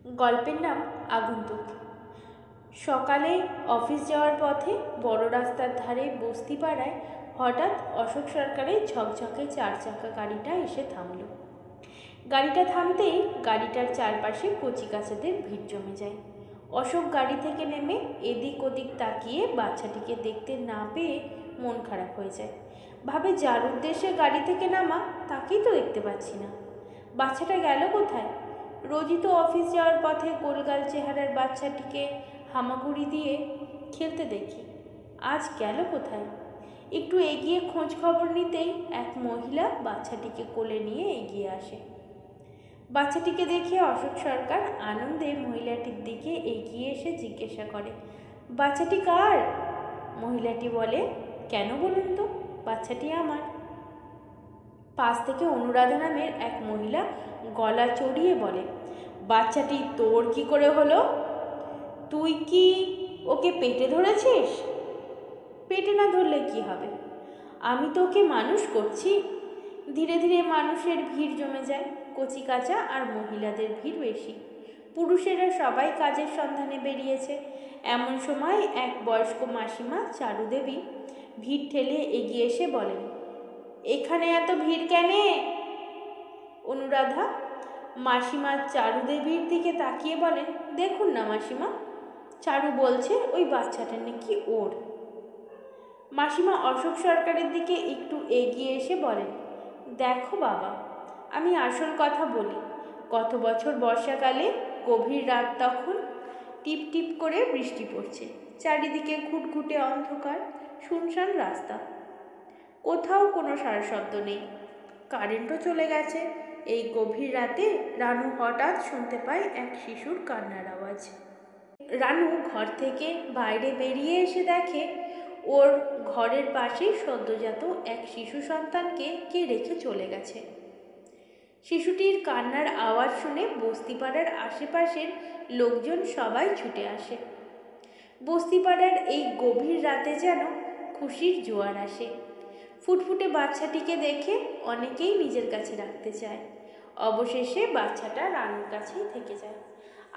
গল্পের নাম আগন্তুক। সকালে অফিস যাওয়ার পথে বড় রাস্তার ধারে বস্তিপাড়ায় হঠাৎ অশোক সরকারের ঝকঝকে 4 চাকা গাড়িটা এসে থামল। গাড়িটা থামতেই গাড়িটার চারপাশে কচিকাঁচাদের ভিড় জমে যায়। অশোক গাড়ি থেকে নেমে এদিক ওদিক তাকিয়ে বাচ্চাটিকে দেখতে না পেয়ে মন খারাপ হয়ে যায়। ভাবে যার উদ্দেশ্যে গাড়ি থেকে নামা তাকেই তো দেখতে পাচ্ছি না। বাচ্চাটা গেল কোথায়? রোজই তো অফিস যাওয়ার পথে গোলগাল চেহারার বাচ্চাটিকে হামাগুড়ি দিয়ে খেলতে দেখি, আজ গেল কোথায়? একটু এগিয়ে খোঁজ খবর নিতেই এক মহিলা বাচ্চাটিকে কোলে নিয়ে এগিয়ে আসে। বাচ্চাটিকে দেখে অশোক সরকার আনন্দে মহিলাটির দিকে এগিয়ে এসে জিজ্ঞাসা করে, বাচ্চাটি কার? মহিলাটি বলে, কেন বলুন তো, বাচ্চাটি আমার। পাশ থেকে অনুরাধা নামের এক মহিলা গলা চড়িয়ে বলে, বাচ্চাটি তোর কি করে হলো? তুই কি ওকে পেটে ধরেছিস? পেটে না ধরলে কি হবে, আমি তো ওকে মানুষ করছি। ধীরে ধীরে মানুষের ভিড় জমে যায়, কচিকাঁচা আর মহিলাদের ভিড় বেশি। পুরুষেরা সবাই কাজের সন্ধানে বেরিয়েছে। এমন সময় এক বয়স্ক মাসিমা চারুদেবী ভিড় ঠেলে এগিয়ে এসে বলেন, এখানে এত ভিড় কেনে? অনুরাধা মাসিমা চারুদেবীর দিকে তাকিয়ে বলেন, দেখুন না মাসিমা, চারু বলছে ওই বাচ্চাটা নাকি ওর। মাসিমা অশোক সরকারের দিকে একটু এগিয়ে এসে বলেন, দেখো বাবা, আমি আসল কথা বলি। গত বছর বর্ষাকালে গভীর রাত, তখন টিপ টিপ করে বৃষ্টি পড়ছে, চারিদিকে ঘুটঘুটে অন্ধকার, শুনশান রাস্তা, কোথাও কোনো সারা শব্দ নেই। কারেন্টও চলে গেছে। এই গভীর রাতে রানু হঠাৎ শুনতে পায় এক শিশুর কান্নার আওয়াজ। রানু ঘর থেকে বাইরে বেরিয়ে এসে দেখে ওর ঘরের পাশেই সদ্যজাত এক শিশু সন্তানকে কে রেখে চলে গেছে। শিশুটির কান্নার আওয়াজ শুনে বস্তিপাড়ার আশেপাশের লোকজন সবাই ছুটে আসে। বস্তিপাড়ার এই গভীর রাতে যেন খুশির জোয়ার আসে। ফুটফুটে বাচ্চাটিকে দেখে অনেকেই নিজের কাছে রাখতে চায়। অবশেষে বাচ্চাটা রানুর কাছেই থেকে যায়।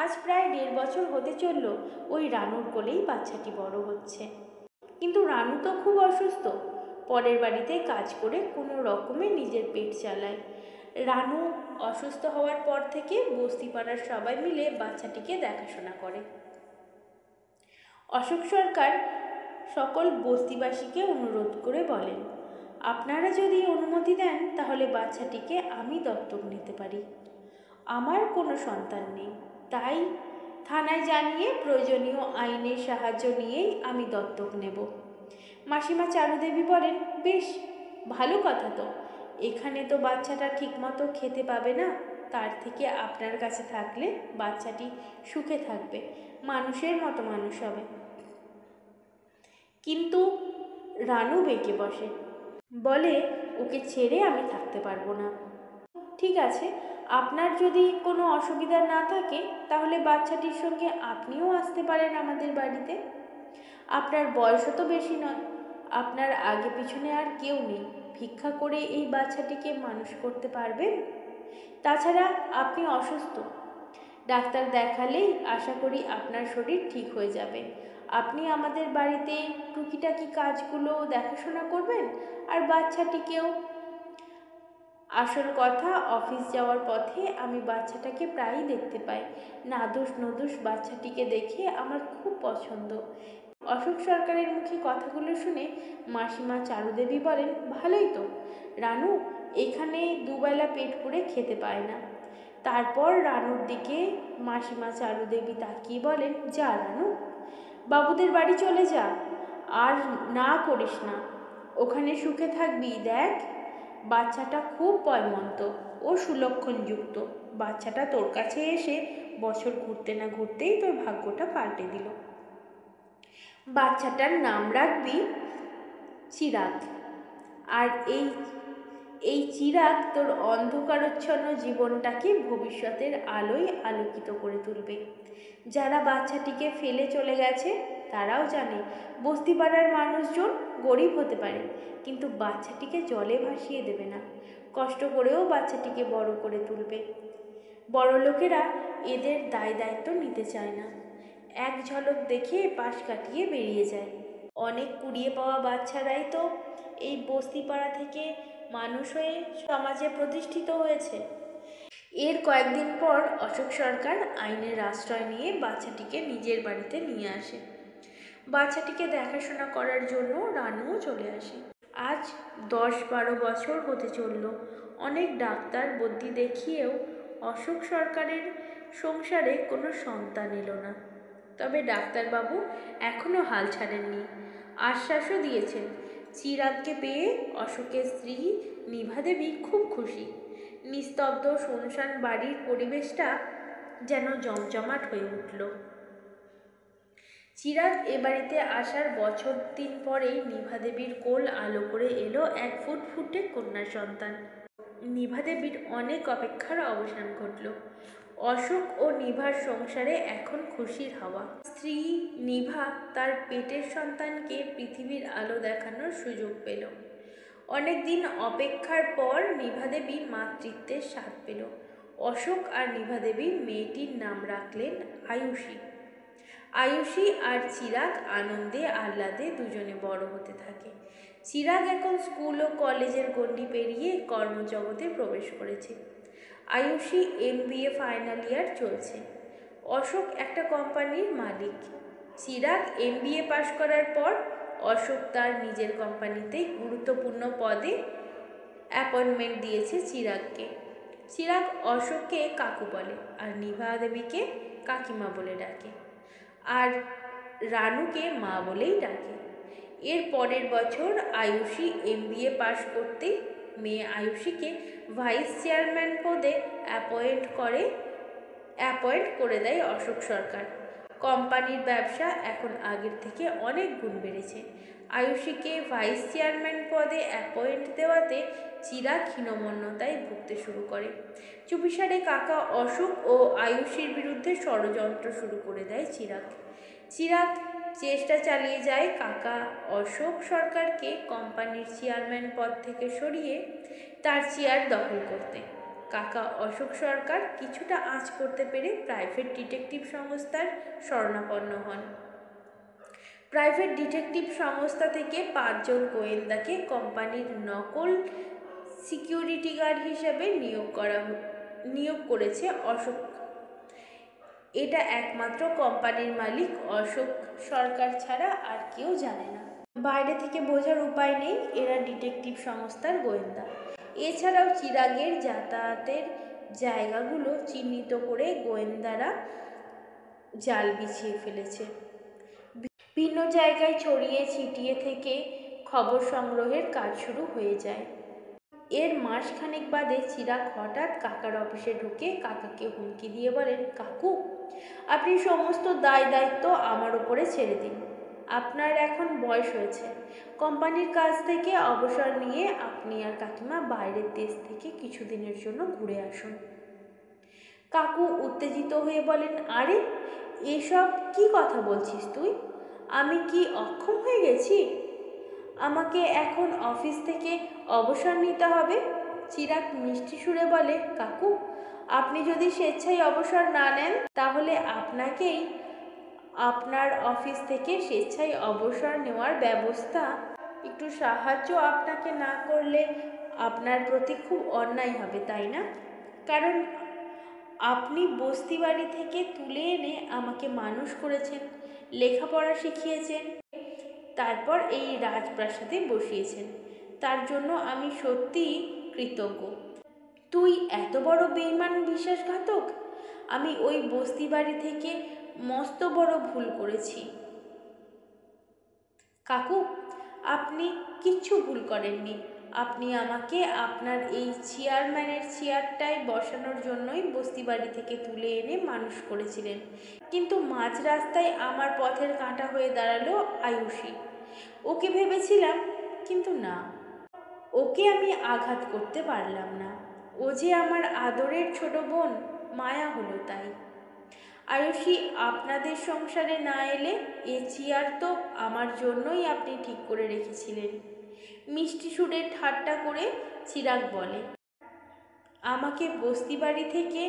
আজ প্রায় 1.5 বছর হতে চলল ওই রানুর কোলেই বাচ্চাটি বড় হচ্ছে। কিন্তু রানু তো খুব অসুস্থ, পরের বাড়িতে কাজ করে কোনো রকমে নিজের পেট চালায়। রানু অসুস্থ হওয়ার পর থেকে বস্তিপাড়ার সবাই মিলে বাচ্চাটিকে দেখাশোনা করে। অশোক সরকার সকল বস্তিবাসীকে অনুরোধ করে বলেন, আপনারা যদি অনুমতি দেন তাহলে বাচ্চাটিকে আমি দত্তক নিতে পারি। আমার কোনো সন্তান নেই, তাই থানায় জানিয়ে প্রয়োজনীয় আইনের সাহায্য নিয়েই আমি দত্তক নেব। মাসিমা চারুদেবী বলেন, বেশ ভালো কথা তো, এখানে তো বাচ্চাটা ঠিকমতো খেতে পাবে না, তার থেকে আপনার কাছে থাকলে বাচ্চাটি সুখে থাকবে, মানুষের মতো মানুষ হবে। কিন্তু রানু বেঁকে বসে, বলে, ওকে ছেড়ে আমি থাকতে পারবো না। ঠিক আছে, আপনার যদি কোনো অসুবিধা না থাকে তাহলে বাচ্চাটির সঙ্গে আপনিও আসতে পারেন আমাদের বাড়িতে। আপনার বয়সও তো বেশি নয়, আপনার আগে পিছনে আর কেউ নেই, ভিক্ষা করে এই বাচ্চাটিকে মানুষ করতে পারবেন? তাছাড়া আপনি অসুস্থ, ডাক্তার দেখালেই আশা করি আপনার শরীর ঠিক হয়ে যাবে। আপনি আমাদের বাড়িতে টুকিটাকি কাজগুলো দেখাশোনা করবেন, আর বাচ্চাটিকেও। আসল কথা, অফিস যাওয়ার পথে আমি বাচ্চাটাকে প্রায়ই দেখতে পাই। নাদুস নদুস বাচ্চাটিকে দেখে আমার খুব পছন্দ। অশোক সরকারের মুখে কথাগুলো শুনে মাসিমা চারুদেবী বলেন, ভালোই তো, রানু এখানে দুবেলা পেট পুড়ে খেতে পায় না। তারপর রানুর দিকে মাসিমা চারুদেবী তাকিয়ে বলেন, যা রানু, বাবুদের বাড়ি চলে যা, আর না করিস না, ওখানে সুখে থাকবি। দেখ, বাচ্চাটা খুব পয়মন্ত ও সুলক্ষণযুক্ত, বাচ্চাটা তোর কাছে এসে বছর ঘুরতে না ঘুরতেই তোর ভাগ্যটা পাল্টে দিল। বাচ্চাটার নাম রাখবি চিরাগ, আর এই চিরাগ তোর অন্ধকারচ্ছন্ন জীবনটাকে ভবিষ্যতের আলোয় আলোকিত করে তুলবে। যারা বাচ্চাটিকে ফেলে চলে গেছে তারাও জানে বস্তিপাড়ার মানুষজন গরিব হতে পারে, কিন্তু বাচ্চাটিকে জলে ভাসিয়ে দেবে না, কষ্ট করেও বাচ্চাটিকে বড় করে তুলবে। বড় লোকেরা এদের দায়িত্ব নিতে চায় না, এক ঝলক দেখে পাশ কাটিয়ে বেরিয়ে যায়। অনেক কুড়িয়ে পাওয়া বাচ্চারাই তো এই বস্তিপাড়া থেকে মানুষ হয়ে সমাজে প্রতিষ্ঠিত হয়েছে। এর কয়েকদিন পর অশোক সরকার আইনের আশ্রয় নিয়ে বাচ্চাটিকে নিজের বাড়িতে নিয়ে আসে। বাচ্চাটিকে দেখাশোনা করার জন্য রানুও চলে আসে। আজ 10-12 বছর হতে চলল। অনেক ডাক্তার বুদ্ধি দেখিয়েও অশোক সরকারের সংসারে কোনো সন্তান এলো না। তবে ডাক্তারবাবু এখনও হাল ছাড়েননি, আশ্বাসও দিয়েছেন। চিরাগকে পেয়ে অশোকের স্ত্রী নিভাদেবী খুব খুশি। নিস্তব্ধ শুনশান বাড়ির পরিবেশটা যেন জমজমাট হয়ে উঠল। চিরাগ এ বাড়িতে আসার বছর 3 পরেই নিভাদেবীর কোল আলো করে এলো এক ফুটফুটে কন্যা সন্তান। নিভাদেবীর অনেক অপেক্ষার অবসান ঘটল। অশোক ও নিভার সংসারে এখন খুশির হাওয়া। স্ত্রী নিভা তার পেটের সন্তানকে পৃথিবীর আলো দেখানোর সুযোগ পেল। অনেকদিন অপেক্ষার পর নিভাদেবী মাতৃত্বের স্বাদ পেল। অশোক আর নিভাদেবী মেয়েটির নাম রাখলেন আয়ুষী। আয়ুষী আর চিরাগ আনন্দে আহ্লাদে দুজনে বড় হতে থাকে। চিরাগ এখন স্কুল ও কলেজের গণ্ডি পেরিয়ে কর্মজগতে প্রবেশ করেছে। আয়ুষী MBA ফাইনাল ইয়ার চলছে। অশোক একটা কোম্পানির মালিক। চিরাগ MBA পাশ করার পর অশোক তার নিজের কোম্পানিতে গুরুত্বপূর্ণ পদে অ্যাপয়েন্টমেন্ট দিয়েছে চিরাগকে। চিরাগ অশোককে কাকু বলে আর নিভা দেবীকে কাকিমা বলে ডাকে, আর রানুকে মা বলেই ডাকে। এর পরের বছর আয়ুষী MBA পাশ করতেই মেয়ে আয়ুষীকে ভাইস চেয়ারম্যান পদে অ্যাপয়েন্ট করে দেয় অশোক সরকার। কোম্পানির ব্যবসা এখন আগের থেকে অনেক গুণ বেড়েছে। আয়ুষীকে ভাইস চেয়ারম্যান পদে অ্যাপয়েন্ট দেওয়াতে চিরাগ হীনমন্যতায় ভুগতে শুরু করে। চুপিসারে কাকা অশোক ও আয়ুষীর বিরুদ্ধে ষড়যন্ত্র শুরু করে দেয় চিরাগ। চিরাগ চেষ্টা চালিয়ে যায় কাকা অশোক সরকারকে কোম্পানির চেয়ারম্যান পদ থেকে সরিয়ে তার চেয়ার দখল করতে। কাকা অশোক সরকার কিছুটা আঁচ করতে পেরে প্রাইভেট ডিটেকটিভ সংস্থার শরণাপন্ন হন। প্রাইভেট ডিটেকটিভ সংস্থা থেকে 5 জন গোয়েন্দাকে কোম্পানির নকল সিকিউরিটি গার্ড হিসেবে নিয়োগ করেছে অশোক। এটা একমাত্র কোম্পানির মালিক অশোক সরকার ছাড়া আর কেউ জানে না। বাইরে থেকে বোঝার উপায় নেই এরা ডিটেকটিভ সংস্থার গোয়েন্দা। এছাড়াও চিরাগের যাতায়াতের জায়গাগুলো চিহ্নিত করে গোয়েন্দারা জাল বিছিয়ে ফেলেছে। ভিন্ন জায়গায় ছড়িয়ে ছিটিয়ে থেকে খবর সংগ্রহের কাজ শুরু হয়ে যায়। এর মাসখানেক বাদে চিরাগ হঠাৎ কাকার অফিসে ঢুকে কাকাকে হুমকি দিয়ে বলেন, কাকু, আপনি সমস্ত দায়িত্ব আমার উপরে ছেড়ে দিন। আপনার এখন বয়স হয়েছে। কোম্পানির কাজ থেকে অবসর নিয়ে আপনি আর কাকিমা বাইরের দেশ থেকে কিছুদিনের জন্য ঘুরে আসুন। কাকু উত্তেজিত হয়ে বলেন, আরে এসব কি কথা বলছিস তুই? আমি কি অক্ষম হয়ে গেছি? আমাকে এখন অফিস থেকে অবসর নিতে হবে? চিরাগ মিষ্টি সুরে বলে, কাকু, আপনি যদি স্বেচ্ছায় অবসর না নেন তাহলে আপনাকেই আপনার অফিস থেকে স্বেচ্ছায় অবসর নেওয়ার ব্যবস্থা। একটু সাহায্য আপনাকে না করলে আপনার প্রতি খুব অন্যায় হবে, তাই না? কারণ আপনি বস্তি বাড়ি থেকে তুলে এনে আমাকে মানুষ করেছেন, লেখাপড়া শিখিয়েছেন, তারপর এই রাজপ্রাসাদে বসিয়েছেন। তার জন্য আমি সত্যিই কৃতজ্ঞ। তুই এত বড় বেঈমান বিশ্বাসঘাতক? আমি ওই বস্তি বাড়ি থেকে মস্ত বড় ভুল করেছি। কাকু, আপনি কিচ্ছু ভুল করেননি। আপনি আমাকে আপনার এই চেয়ারম্যানের চেয়ারটায় বসানোর জন্যই বস্তি বাড়ি থেকে তুলে এনে মানুষ করেছিলেন। কিন্তু মাঝ রাস্তায় আমার পথের কাঁটা হয়ে দাঁড়ালো আয়ুষী। ওকে ভেবেছিলাম, কিন্তু না, ওকে আমি আঘাত করতে পারলাম না। ও যে আমার আদরের ছোট বোন, মায়া হলো তাই। আয়ুষী, আপনাদের সংসারে না এলে এ চেয়ার তো আমার জন্যই আপনি ঠিক করে রেখেছিলেন। মিষ্টি সুরে ঠাট্টা করে চিরাগ বলে, আমাকে বস্তি বাড়ি থেকে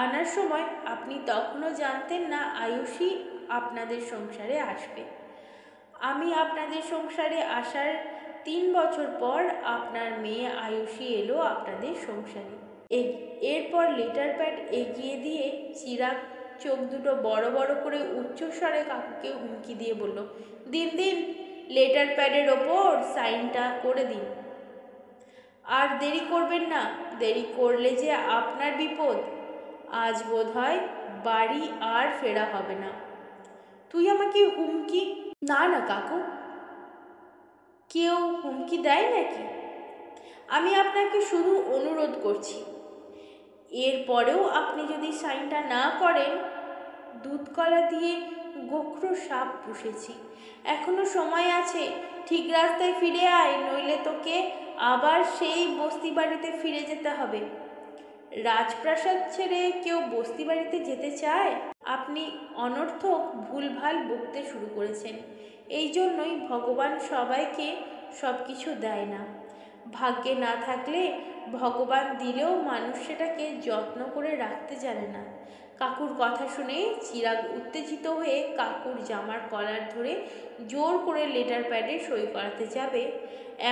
আনার সময় আপনি তখনও জানতেন না আয়ুষী আপনাদের সংসারে আসবে। আমি আপনাদের সংসারে আসার 3 বছর পর আপনার মেয়ে আয়ুষী এলো আপনাদের সংসারে। এরপর লেটার প্যাড এগিয়ে দিয়ে চিরাগ চোখ দুটো বড় বড় করে উচ্চস্বরে কাকুকে হুমকি দিয়ে বলল, দিন দিন, লেটার প্যাডের ওপর সাইনটা করে দিন। আর দেরি করবেন না, দেরি করলে যে আপনার বিপদ। আজ বোধ হয় বাড়ি আর ফেরা হবে না। তুই আমাকে হুমকি? না না কাকু, কেউ হুমকি দেয় নাকি? আমি আপনাকে শুধু অনুরোধ করছি, এরপরেও আপনি যদি সাইনটা না করেন। দুধকলা দিয়ে গোখরো সাপ পুষেছি, এখনো সময় আছে। ঠিক রাস্তায় ফিরে আয়, নইলে তোকে আবার সেই বস্তি বাড়িতে ফিরে যেতে হবে। রাজপ্রাসাদ ছেড়ে কেউ বস্তি বাড়িতে যেতে চায়? আপনি অনর্থক ভুলভাল বকতে শুরু করেছেন। এই জন্যই ভগবান সবাইকে সব কিছু দেয় না। ভাগ্যে না থাকলে ভগবান দিলেও মানুষ সেটাকে যত্ন করে রাখতে জানে না। কাকুর কথা শুনে চিরাগ উত্তেজিত হয়ে কাকুর জামার কলার ধরে জোর করে লেটার প্যাডে সই করাতে যাবে,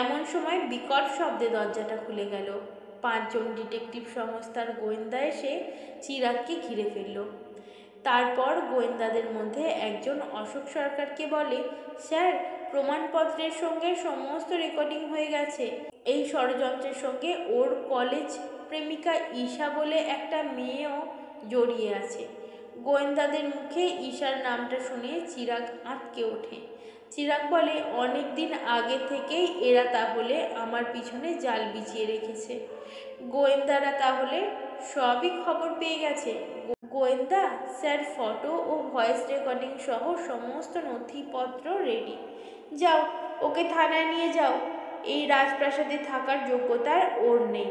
এমন সময় বিকট শব্দে দরজাটা খুলে গেল। 5জন ডিটেকটিভ সংস্থার গোয়েন্দা এসে চিরাগকে ঘিরে ফেলল। তারপর গোয়েন্দাদের মধ্যে একজন অশোক সরকারকে বলে, স্যার, প্রমাণপত্রের সঙ্গে সমস্ত রেকর্ডিং হয়ে গেছে। এই ষড়যন্ত্রের সঙ্গে ওর কলেজ প্রেমিকা ঈশা বলে একটা মেয়েও জড়িয়ে আছে। গোয়েন্দাদের মুখে ঈশার নামটা শুনে চিরাগ আঁতকে ওঠে। চিরাগ বলে, অনেক দিন আগে থেকেই এরা তাহলে আমার পিছনে জাল বিছিয়ে রেখেছে। গোয়েন্দারা তাহলে সবই খবর পেয়ে গেছে। গোয়েন্দা স্যার, ফটো ও ভয়েস রেকর্ডিং সহ সমস্ত নথিপত্র রেডি। যাও, ওকে থানায় নিয়ে যাও। এই রাজপ্রাসাদে থাকার যোগ্যতা ওর নেই,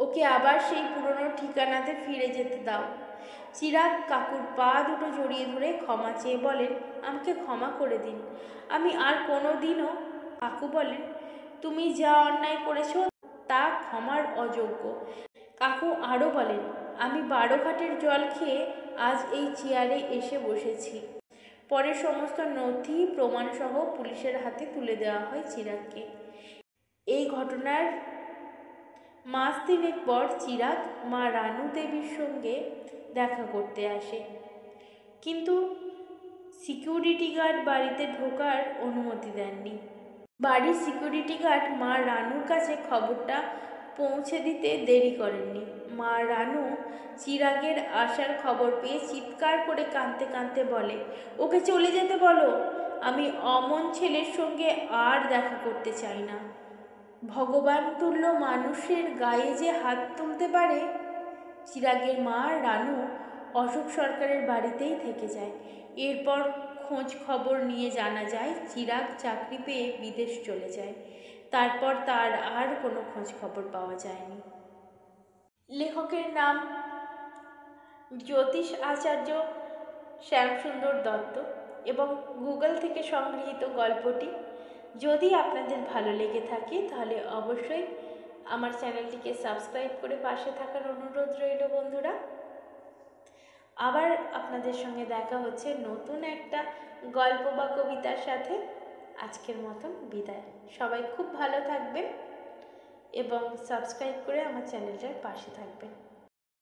ওকে আবার সেই পুরনো ঠিকানাতে ফিরে যেতে দাও। চিরাগ কাকুর পা দুটো জড়িয়ে ধরে ক্ষমা চেয়ে বলেন, আমাকে ক্ষমা করে দিন, আমি আর কোনো দিনও। কাকু বলেন, তুমি যা অন্যায় করেছ তা ক্ষমার অযোগ্য। কাকু আরও বলেন, আমি 12 ঘাটের জল খেয়ে আজ এই চেয়ারে এসে বসেছি। পরে সমস্ত নথি প্রমাণসহ পুলিশের হাতে তুলে দেওয়া হয় চিরাগকে। এই ঘটনার মাস 3 পর চিরাগ মা রানু দেবীর সঙ্গে দেখা করতে আসে, কিন্তু সিকিউরিটি গার্ড বাড়িতে ঢোকার অনুমতি দেননি। বাড়ির সিকিউরিটি গার্ড মা রানুর কাছে খবরটা পৌঁছে দিতে দেরি করেননি। মা রানু চিরাগের আসার খবর পেয়ে চিৎকার করে কাঁদতে কাঁদতে বলে, ওকে চলে যেতে বলো, আমি অমন ছেলের সঙ্গে আর দেখা করতে চাই না। ভগবান তুল্য মানুষের গায়ে যে হাত তুলতে পারে। চিরাগের মা রানু অশোক সরকারের বাড়িতেই থেকে যায়। এরপর খোঁজ খবর নিয়ে জানা যায় চিরাগ চাকরি পেয়ে বিদেশ চলে যায়। তারপর তার আর কোনো খোঁজ খবর পাওয়া যায়নি। লেখকের নাম জ্যোতিষ আচার্য শ্যামসুন্দর দত্ত এবং গুগল থেকে সংগৃহীত গল্পটি। যদি আপনাদের ভালো লেগে থাকে তাহলে অবশ্যই আমার চ্যানেলটিকে সাবস্ক্রাইব করে পাশে থাকার অনুরোধ রইল বন্ধুরা। আবার আপনাদের সঙ্গে দেখা হচ্ছে নতুন একটা গল্প বা কবিতার সাথে। আজকের মতন বিদায়। সবাই খুব ভালো থাকবেন এবং সাবস্ক্রাইব করে আমার চ্যানেলটার পাশে থাকবেন।